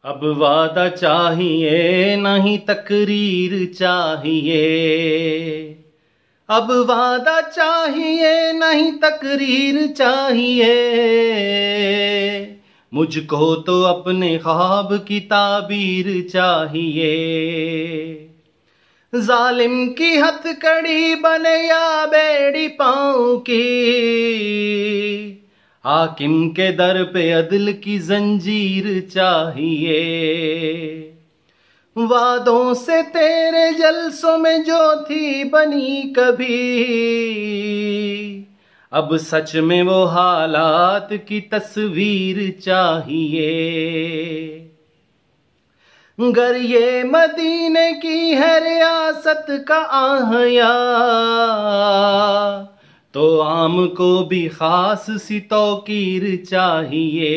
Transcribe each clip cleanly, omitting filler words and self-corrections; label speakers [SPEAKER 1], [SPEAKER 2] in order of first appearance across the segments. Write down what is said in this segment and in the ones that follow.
[SPEAKER 1] اب وعدہ چاہیے نہیں تقریر چاہیے، اب وعدہ چاہیے نہیں تقریر چاہیے، مجھ کو تو اپنے خواب کی تعبیر چاہیے۔ ظالم کی ہتھ کڑی بنے یا بیڑی پاؤں کی، حاکم کے در پہ عدل کی زنجیر چاہیے۔ وعدوں سے تیرے جلسوں میں جو تھی بنی کبھی، اب سچ میں وہ حالات کی تصویر چاہیے۔ گر یہ مدینے کی ہے ریاست کا آہیا، تو عام کو بھی خاص سی توقیر چاہیے۔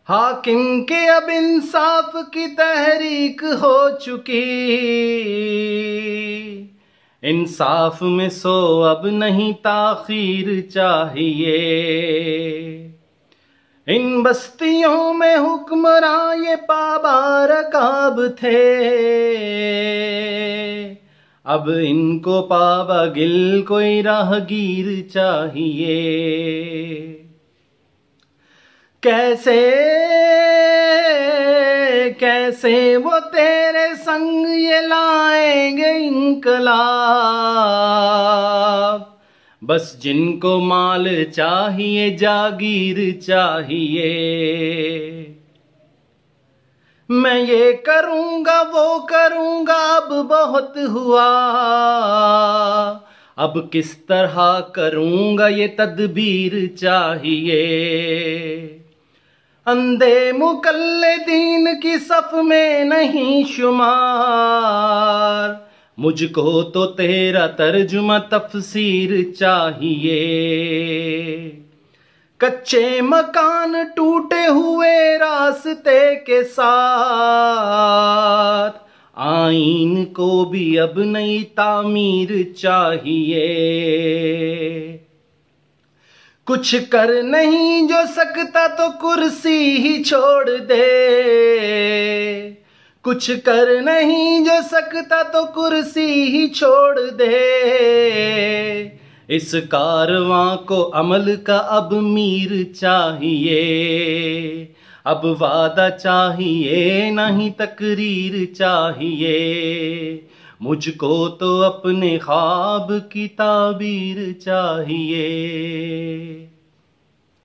[SPEAKER 1] حاکم کے اب انصاف کی تحریک ہو چکی، انصاف میں سو اب نہیں تاخیر چاہیے۔ ان بستیوں میں حکمراں یہ پابارکاب تھے، اب ان کو پابگل کوئی راہگیر چاہیے۔ کیسے کیسے وہ تیرے سنگ یہ لائیں گے انقلاب، بس جن کو مال چاہیے جاگیر چاہیے۔ میں یہ کروں گا وہ کروں گا اب بہت ہوا، اب کس طرح کروں گا یہ تدبیر چاہیے۔ اندھے مقلدین کی صف میں نہیں شمار، مجھ کو تو تیرا ترجمہ تفسیر چاہیے۔ کچے مکان ٹوٹے ہوئے راستے کے ساتھ، آئین کو بھی اب نئی تعمیر چاہیے۔ کچھ کر نہیں جو سکتا تو کرسی ہی چھوڑ دے، کچھ کر نہیں جو سکتا تو کرسی ہی چھوڑ دے۔ اس کارواں کو عمل کا اب میر چاہیے، اب وعدہ چاہیے نہیں تقریر چاہیے، مجھ کو تو اپنے خواب کی تعبیر چاہیے۔